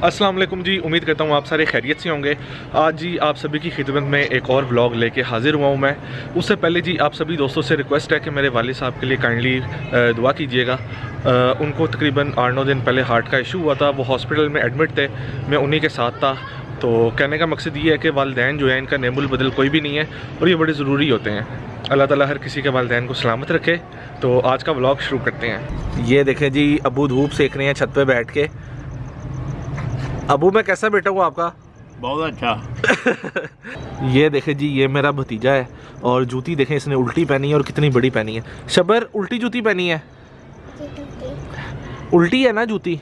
अस्सलाम वालेकुम जी, उम्मीद करता हूँ आप सारे खैरियत से होंगे। आज जी आप सभी की खिदमत में एक और व्लॉग लेके हाज़िर हुआ हूँ मैं। उससे पहले जी आप सभी दोस्तों से रिक्वेस्ट है कि मेरे वालिद साहब के लिए काइंडली दुआ कीजिएगा। उनको तकरीबन 8-9 दिन पहले हार्ट का इशू हुआ था, वो हॉस्पिटल में एडमिट थे, मैं उन्हीं के साथ था। तो कहने का मकसद ये है कि वालिदैन जो है इनका नेमुल बदल कोई भी नहीं है और ये बड़े ज़रूरी होते हैं। अल्लाह ताला हर किसी के वालिदैन को सलामत रखे। तो आज का व्लॉग शुरू करते हैं। ये देखें जी, अबू धूप सेक रहे हैं छत पे बैठ के। अबू मैं कैसा बेटा हूँ आपका? बहुत अच्छा। ये देखें जी, ये मेरा भतीजा है और जूती देखें इसने उल्टी पहनी है और कितनी बड़ी पहनी है। शबर उल्टी जूती पहनी है। उल्टी है ना जूती?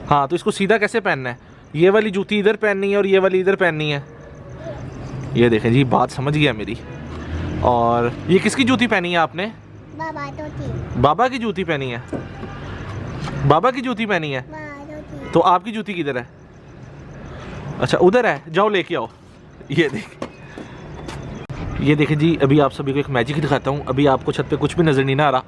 हाँ, तो इसको सीधा कैसे पहनना है? ये वाली जूती इधर पहननी है और ये वाली इधर पहननी है। ये देखें जी, बात समझ गया मेरी। और ये किसकी जूती पहनी है आपने? बाबा की जूती पहनी है। बाबा की जूती पहनी है। तो आपकी जूती किधर है? अच्छा उधर है, जाओ लेके आओ। ये देखें जी, अभी आप सभी को एक मैजिक दिखाता हूँ। अभी आपको छत पे कुछ भी नजर नहीं ना आ रहा।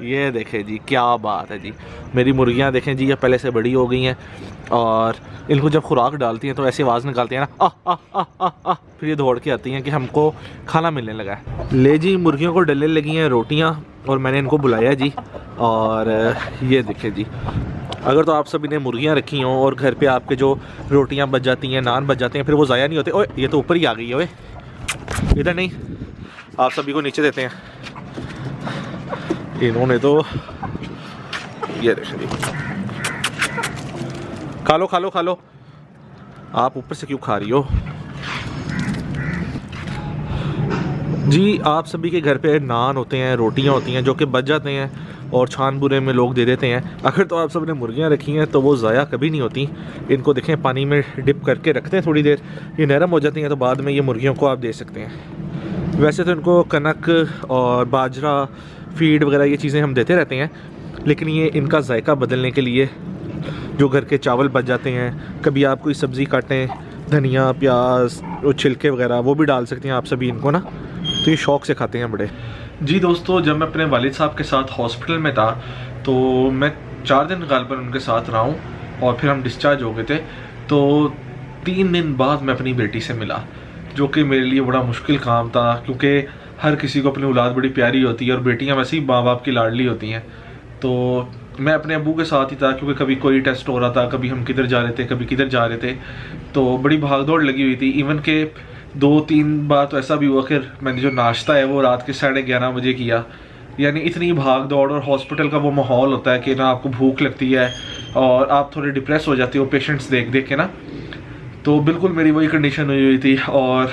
ये देखें जी, क्या बात है जी। मेरी मुर्गियाँ देखें जी, ये पहले से बड़ी हो गई हैं और इनको जब खुराक डालती हैं तो ऐसी आवाज़ निकालती हैं ना, फिर ये दौड़ के आती हैं कि हमको खाना मिलने लगा है। ले जी, मुर्गियों को डलने लगी हैं रोटियां और मैंने इनको बुलाया जी। और ये देखें जी, अगर तो आप सभी ने मुर्गियां रखी हों और घर पे आपके जो रोटियां बच जाती हैं, नान बच जाते हैं, फिर वो ज़ाया नहीं होते। ओए ये तो ऊपर ही आ गई है। ओए इधर नहीं, आप सभी को नीचे देते हैं। इन्होंने तो ये देखें जी, खा लो खा लो खा लो। आप ऊपर से क्यों खा रही हो जी? आप सभी के घर पे नान होते हैं, रोटियां होती हैं जो कि बच जाते हैं और छान बुरे में लोग दे देते हैं। अगर तो आप सब ने मुर्गियां रखी हैं तो वो ज़ाया कभी नहीं होती। इनको देखें, पानी में डिप करके रखते हैं थोड़ी देर, ये नरम हो जाती हैं तो बाद में ये मुर्गियों को आप दे सकते हैं। वैसे तो इनको कनक और बाजरा फीड वगैरह ये चीज़ें हम देते रहते हैं, लेकिन ये इनका जायका बदलने के लिए जो घर के चावल बच जाते हैं, कभी आप कोई सब्ज़ी काटें, धनिया प्याज और छिलके वगैरह वो भी डाल सकते हैं आप सभी इनको ना, तो ये शौक़ से खाते हैं बड़े जी। दोस्तों, जब मैं अपने वालिद साहब के साथ हॉस्पिटल में था तो मैं 4 दिन गालिबन उनके साथ रहा हूँ और फिर हम डिस्चार्ज हो गए थे। तो 3 दिन बाद मैं अपनी बेटी से मिला, जो कि मेरे लिए बड़ा मुश्किल काम था, क्योंकि हर किसी को अपनी औलाद बड़ी प्यारी होती है और बेटियाँ वैसे ही माँ बाप की लाडली होती हैं। तो मैं अपने अबू के साथ ही था, क्योंकि कभी कोई टेस्ट हो रहा था, कभी हम किधर जा रहे थे, कभी किधर जा रहे थे, तो बड़ी भाग दौड़ लगी हुई थी। इवन के 2-3 बार तो ऐसा भी हुआ कि मैंने जो नाश्ता है वो रात के 11:30 बजे किया। यानी इतनी भाग दौड़, और हॉस्पिटल का वो माहौल होता है कि ना आपको भूख लगती है और आप थोड़े डिप्रेस हो जाते हो पेशेंट्स देख देख के ना। तो बिल्कुल मेरी वही कंडीशन हुई थी। और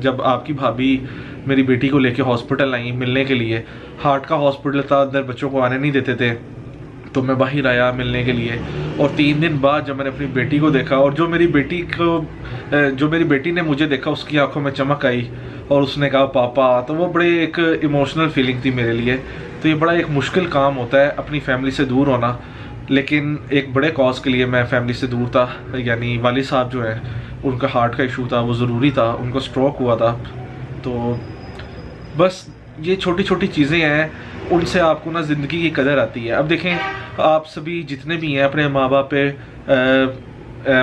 जब आपकी भाभी मेरी बेटी को लेके हॉस्पिटल आई मिलने के लिए, हार्ट का हॉस्पिटल था, अंदर बच्चों को आने नहीं देते थे, तो मैं बाहर आया मिलने के लिए। और 3 दिन बाद जब मैंने अपनी बेटी को देखा और जो मेरी बेटी ने मुझे देखा, उसकी आंखों में चमक आई और उसने कहा पापा, तो वो बड़े एक इमोशनल फीलिंग थी मेरे लिए। तो ये बड़ा एक मुश्किल काम होता है अपनी फैमिली से दूर होना, लेकिन एक बड़े कॉज के लिए मैं फैमिली से दूर था। यानी वालिद साहब जो है, उनका हार्ट का इशू था, वो ज़रूरी था, उनको स्ट्रोक हुआ था। तो बस ये छोटी छोटी चीज़ें हैं, उनसे आपको ना ज़िंदगी की कदर आती है। अब देखें, आप सभी जितने भी हैं अपने माँ बाप पे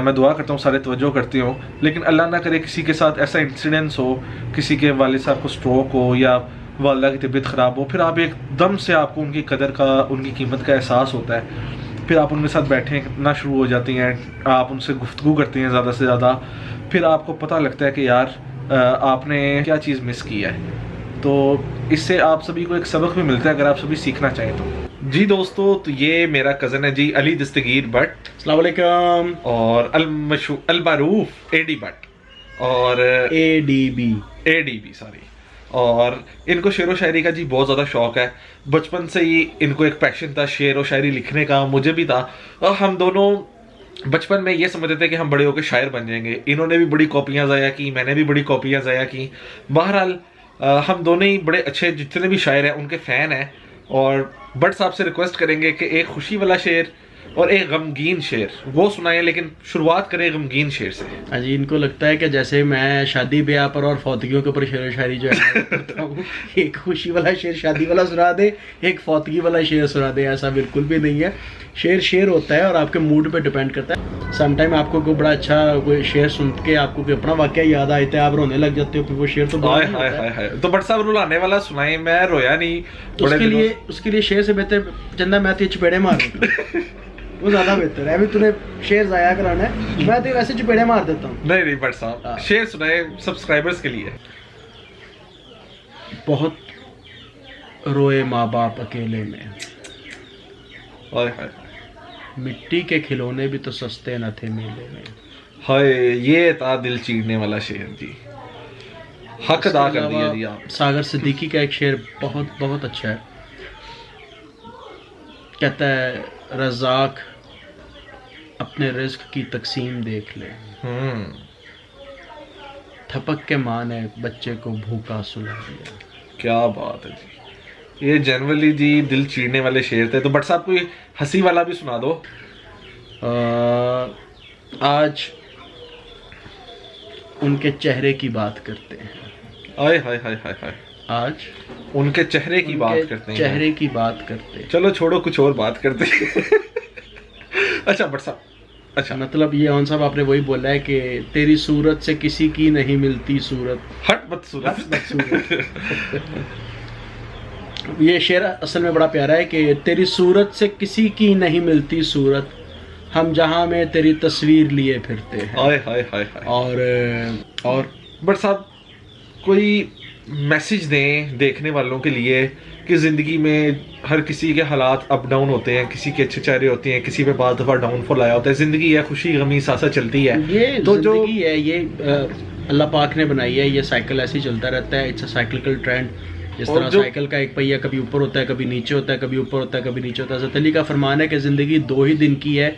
मैं दुआ करता हूँ सारे तवज्जो करते हो, लेकिन अल्लाह ना करे किसी के साथ ऐसा इंसिडेंस हो, किसी के वालिद साहब को स्ट्रोक हो या वालिदा की तबीयत ख़राब हो, फिर आप एकदम से आपको उनकी कदर का, उनकी कीमत का एहसास होता है। फिर आप उनके साथ बैठना शुरू हो जाती हैं, आप उनसे गुफ्तगू करते हैं ज़्यादा से ज़्यादा, फिर आपको पता लगता है कि यार आपने क्या चीज़ मिस की है। तो इससे आप सभी को एक सबक भी मिलता है अगर आप सभी सीखना चाहें तो। जी दोस्तों, तो ये मेरा कज़न है जी, अली दस्तगीर भट्ट, अस्सलाम वालेकुम। और अलमारूफ एडी भट्ट और एडीबी सॉरी। और इनको शेर व शायरी का जी बहुत ज़्यादा शौक़ है। बचपन से ही इनको एक पैशन था शेर व शायरी लिखने का, मुझे भी था। और हम दोनों बचपन में ये समझते थे कि हम बड़े होकर शायर बन जाएंगे। इन्होंने भी बड़ी कॉपियाँ ज़ाया की, मैंने भी बड़ी कॉपियाँ ज़ाया की। बहरहाल हम दोनों ही बड़े अच्छे, जितने भी शायर हैं उनके फ़ैन हैं। और भट्ट साहब से रिक्वेस्ट करेंगे कि एक खुशी वाला शेर और एक गमगीन शेर वो सुनाए, लेकिन शुरुआत करें गमगीन शेर से। हाँ जी, इनको लगता है कि जैसे मैं शादी ब्याह पर और फौतगियों के ऊपर शेर शायरी जो है मैं करता हूँ, एक खुशी वाला शेर शादी वाला सुना दे, एक फौतगी वाला शेर सुना दे, ऐसा बिल्कुल भी नहीं है। शेर शेर होता है और आपके मूड पे डिपेंड करता है। समटाइम आपको कोई बड़ा अच्छा कोई शेर सुन के आपको कोई अपना वाकया याद आता है, आप रोने लग जाते हो, फिर वो शेर तो हाय हाय हाय हाय। तो बट साहब रुलाने वाला सुनाए, मैं रोया नहीं। उसके लिए शेर से बेहतर चंदा मैं तो चपेड़े मार वो ज्यादा बेहतर है। अभी तूने शेर जाया कराना है, मैं तो वैसे चपेड़े मार देता हूँ। नहीं बट साहब शेर सुनाए सब्सक्राइबर्स के लिए। बहुत रोए माँ बाप अकेले में, हाय हाय, मिट्टी के खिलौने भी तो सस्ते न थे मेले में। हाय ये था दिल चीरने वाला शेर जी, हक अदा कर दिया जी आप। सागर सिद्दीकी का एक शेर बहुत बहुत अच्छा है। कहता है रज़ाक अपने रिस्क की तकसीम देख ले, थपक के माँ ने बच्चे को भूखा सुला दिया। क्या बात है जी, ये जनरली जी दिल चीरने वाले शेर थे। तो बट साहब कोई हंसी वाला भी सुना दो। आज उनके चेहरे की बात करते हैं। हाय हाय हाय हाय हाय, आज उनके चेहरे की बात करते हैं। चेहरे की बात करते हैं। चलो छोड़ो, कुछ और बात करते हैं। अच्छा बट साहब, अच्छा मतलब ये कौन साहब आपने वही बोला है कि तेरी सूरत से किसी की नहीं मिलती सूरत, हट मत सूरत। ये शेर असल में बड़ा प्यारा है कि तेरी सूरत से किसी की नहीं मिलती सूरत, हम जहां में तेरी तस्वीर लिए फिरते हैं। हाय हाय हाय हाय। और बट साहब कोई मैसेज दें देखने वालों के लिए कि ज़िंदगी में हर किसी के हालात अप डाउन होते हैं, किसी के अच्छे चेहरे होते हैं, किसी पे बाद दफ़ा डाउनफॉल आया होता है। ज़िंदगी है, खुशी गमी साथ चलती है। ये तो ज़िंदगी है, ये अल्लाह पाक ने बनाई है, ये साइकिल ऐसे ही चलता रहता है। It's a cyclical trend. जिस तरह साइकिल का एक पहिया कभी ऊपर होता है, कभी नीचे होता है, कभी ऊपर होता है, कभी नीचे होता है। हज़रत अली का फरमान है कि ज़िंदगी 2 ही दिन की है,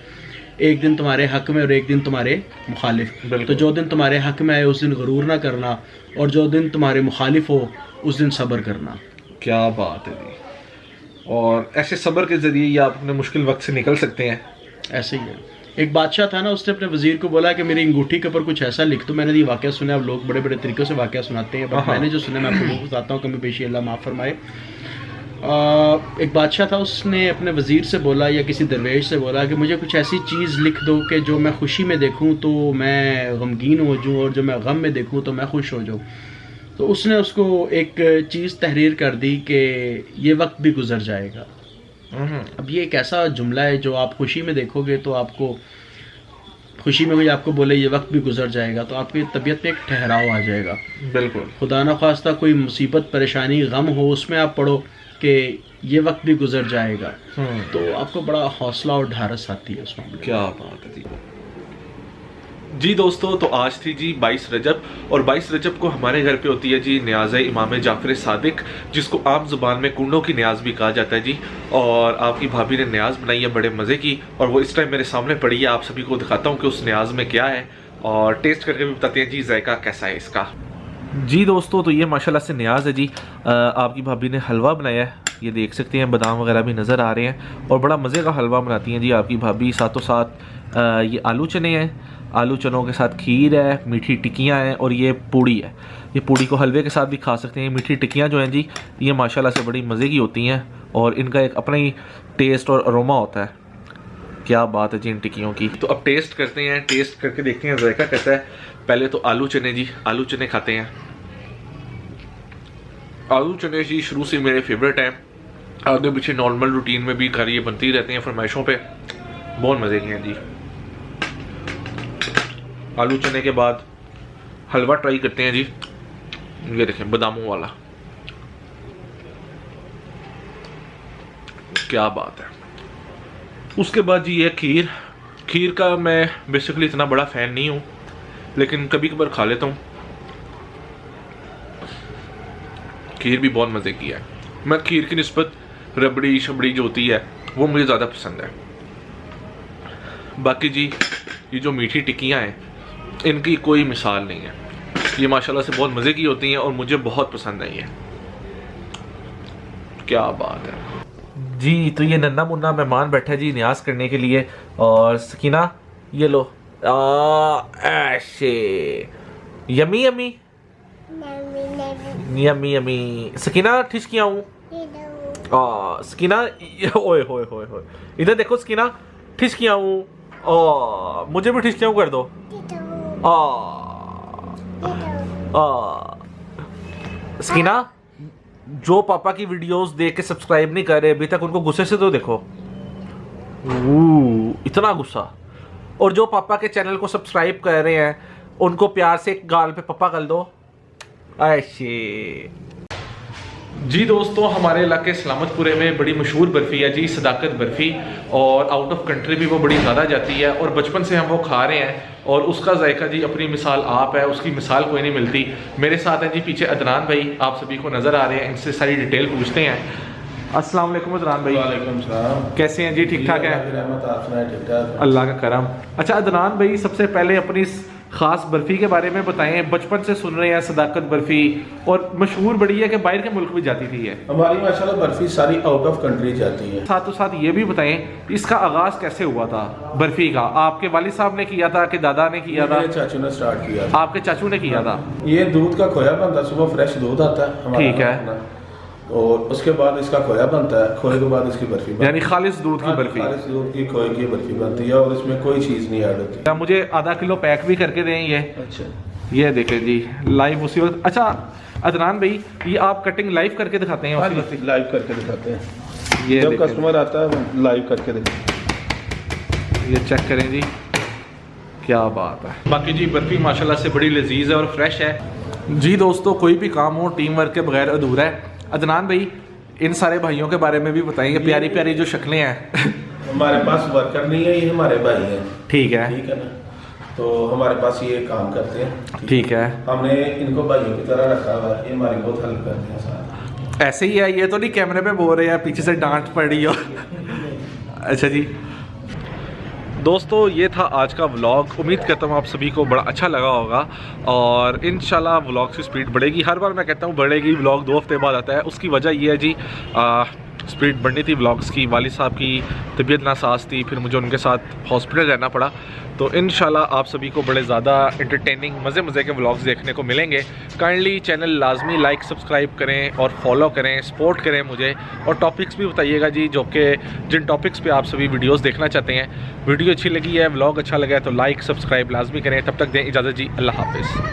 एक दिन तुम्हारे हक में और एक दिन तुम्हारे मुखालिफ। तो जो दिन तुम्हारे हक में आए उस दिन गरूर ना करना, और जो दिन तुम्हारे मुखालिफ हो उस दिन सब्र करना। क्या बात है जी। और ऐसे सब्र के ज़रिए ही आप अपने मुश्किल वक्त से निकल सकते हैं। ऐसे ही है। एक बादशाह था ना, उसने अपने वजीर को बोला कि मेरी अंगूठी के ऊपर कुछ ऐसा लिख दो। मैंने ये वाक़या सुना, अब लोग बड़े बड़े तरीक़ों से वाक़या सुनाते हैं, बट मैंने जो सुना मैं आपको बताता हूँ, कमी पेशी अल्लाह माफ़ फरमाए। एक बादशाह था, उसने अपने वज़ीर से बोला या किसी दरवेश से बोला कि मुझे कुछ ऐसी चीज़ लिख दो कि जो मैं खुशी में देखूं तो मैं गमगीन हो जाऊं, और जो मैं गम में देखूं तो मैं खुश हो जाऊं। तो उसने उसको एक चीज़ तहरीर कर दी कि ये वक्त भी गुजर जाएगा। अब ये एक ऐसा जुमला है जो आप खुशी में देखोगे तो आपको खुशी में कोई आपको बोले ये वक्त भी गुजर जाएगा तो आपकी तबीयत में एक ठहराव आ जाएगा। बिल्कुल। खुदा न खास्ता कोई मुसीबत परेशानी गम हो, उसमें आप पढ़ो कि ये वक्त भी गुजर जाएगा, तो आपको बड़ा हौसला और ढारस आती है उसमें। क्या बात है जी दोस्तों, तो आज थी जी 22 रजब, और 22 रजब को हमारे घर पे होती है जी न्याज़ इमाम जाफ़र सादिक, जिसको आम ज़ुबान में कुंडों की न्याज़ भी कहा जाता है जी। और आपकी भाभी ने न्याज़ बनाई है बड़े मज़े की, और वो इस टाइम मेरे सामने पड़ी है। आप सभी को दिखाता हूँ कि उस न्याज़ में क्या है, और टेस्ट करके भी बताते हैं जी जायका कैसा है इसका। जी दोस्तों, तो ये माशाल्लाह से न्याज़ है जी। आपकी भाभी ने हलवा बनाया है, ये देख सकते हैं, बादाम वगैरह भी नज़र आ रहे हैं, और बड़ा मज़े का हलवा बनाती हैं जी आपकी भाभी। साथों साथ ये आलू चने हैं, आलू चनों के साथ खीर है, मीठी टिक्कियाँ हैं, और ये पूड़ी है। ये पूड़ी को हलवे के साथ भी खा सकते हैं। मीठी टिक्कियाँ जो हैं जी, ये माशाल्लाह से बड़ी मज़े की होती हैं, और इनका एक अपना ही टेस्ट और अरोमा होता है। क्या बात है जी इन टिक्कियों की। तो अब टेस्ट करते हैं, टेस्ट करके देखते हैं जायका कैसा है। पहले तो आलू चने जी, आलू चने खाते हैं। आलू चने जी शुरू से मेरे फेवरेट हैं, आगे पीछे नॉर्मल रूटीन में भी घर ये बनती रहते हैं फरमाइशों पे, बहुत मज़े के हैं जी। आलू चने के बाद हलवा ट्राई करते हैं जी, ये देखें बादामों वाला, क्या बात है। उसके बाद जी ये खीर। खीर का मैं बेसिकली इतना बड़ा फ़ैन नहीं हूँ, लेकिन कभी कभार खा लेता हूँ। खीर भी बहुत मज़े की है। मैं खीर की निस्बत रबड़ी शबड़ी जो होती है वो मुझे ज़्यादा पसंद है। बाकी जी ये जो मीठी टिक्कियाँ हैं इनकी कोई मिसाल नहीं है, ये माशाल्लाह से बहुत मज़े की होती हैं और मुझे बहुत पसंद है ये। क्या बात है। जी तो ये नन्ना मुन्ना मेहमान बैठा है जी न्याज करने के लिए। और सकीना ये लो ऐसे yummy yummy yummy yummy. Sakina ठिसकी आऊं सकीना ओए होए होए होए इधर देखो सकीना ठिसकी आऊं मुझे भी ठिसकी आऊं कर दो सकीना जो पापा की वीडियोस देख के सब्सक्राइब नहीं कर रहे अभी तक उनको गुस्से से तो देखो इतना गुस्सा। और जो पापा के चैनल को सब्सक्राइब कर रहे हैं उनको प्यार से एक गाल पे पापा कर दो ऐसे। जी दोस्तों हमारे इलाके सलामतपुरे में बड़ी मशहूर बर्फ़ी है जी सदाकत बर्फ़ी और आउट ऑफ कंट्री भी वो बड़ी ज़्यादा जाती है और बचपन से हम वो खा रहे हैं और उसका जायका जी अपनी मिसाल आप है उसकी मिसाल कोई नहीं मिलती। मेरे साथ हैं जी पीछे अदनान भाई आप सभी को नज़र आ रहे हैं इनसे सारी डिटेल पूछते हैं। अस्सलाम वालेकुम अदनान भाई। वालेकुम सलाम। कैसे हैं जी ठीक ठाक है ठीक ठाक अल्लाह का करम। अच्छा अदनान भाई सबसे पहले अपनी ख़ास बर्फ़ी के बारे में बताएं बचपन से सुन रहे हैं सदाकत बर्फ़ी और मशहूर बड़ी है कि बाहर के मुल्क भी जाती थी ये हमारी माशाल्लाह बर्फ़ी सारी आउट ऑफ कंट्री जाती है। साथ साथ ये भी बताएं इसका आगाज़ कैसे हुआ था बर्फ़ी का आपके वालिद साहब ने किया था कि दादा ने किया था? मेरे चाचू ने स्टार्ट किया था। आपके चाचू ने किया था। ये दूध का खोया बनता सुबह फ्रेश दूध आता है हमारा ठीक है। अपना। और उसके बाद इसका खोया बनता है खोए के बाद इसकी बर्फ़ी यानी खालिस दूध की बर्फ़ी खालिस दूध की खोए की बर्फ़ी बनती है और इसमें कोई चीज़ नहीं ऐड होती। क्या मुझे आधा किलो पैक भी करके दें ये? अच्छा ये देखें जी लाइव उसी वक्त। अच्छा अदनान भाई ये आप कटिंग लाइव करके दिखाते हैं उसी वक्त? लाइव करके दिखाते हैं ये जब देखें। कस्टमर आता है लाइव करके दिखाते ये चेक करें जी क्या बात है। बाकी जी बर्फ़ी माशाल्लाह से बड़ी लजीज है और फ्रेश है। जी दोस्तों कोई भी काम हो टीम वर्क के बगैर अधूरा है। अदनान भाई इन सारे भाइयों के बारे में भी बताएंगे प्यारी प्यारी जो शक्लें हैं। हमारे पास वर्कर नहीं है ये हमारे भाई हैं। ठीक है ना तो हमारे पास ये काम करते हैं। ठीक है हमने इनको भाइयों की तरह रखा हुआ है ये हमारी बहुत हेल्प करते हैं सारा। ऐसे ही है ये तो नहीं कैमरे पे बोल रहे हैं पीछे से डांट पड़ रही हो। अच्छा जी दोस्तों ये था आज का व्लॉग। उम्मीद करता हूँ आप सभी को बड़ा अच्छा लगा होगा और इंशाल्लाह व्लॉग की स्पीड बढ़ेगी। हर बार मैं कहता हूँ बढ़ेगी व्लॉग 2 हफ्ते बाद आता है उसकी वजह ये है जी स्पीड बढ़नी थी व्लॉग्स की। वालिद साहब की तबीयत नासाज थी फिर मुझे उनके साथ हॉस्पिटल रहना पड़ा तो इंशाल्लाह आप सभी को बड़े ज़्यादा इंटरटेनिंग मज़े के व्लॉग्स देखने को मिलेंगे। काइंडली चैनल लाजमी लाइक सब्सक्राइब करें और फॉलो करें सपोर्ट करें मुझे और टॉपिक्स भी बताइएगा जी जो कि जिन टॉपिक्स पे आप सभी वीडियोस देखना चाहते हैं। वीडियो अच्छी लगी है व्लॉग अच्छा लगा है तो लाइक सब्सक्राइब लाजमी करें। तब तक दें इजाज़त जी अल्लाह हाफिज़।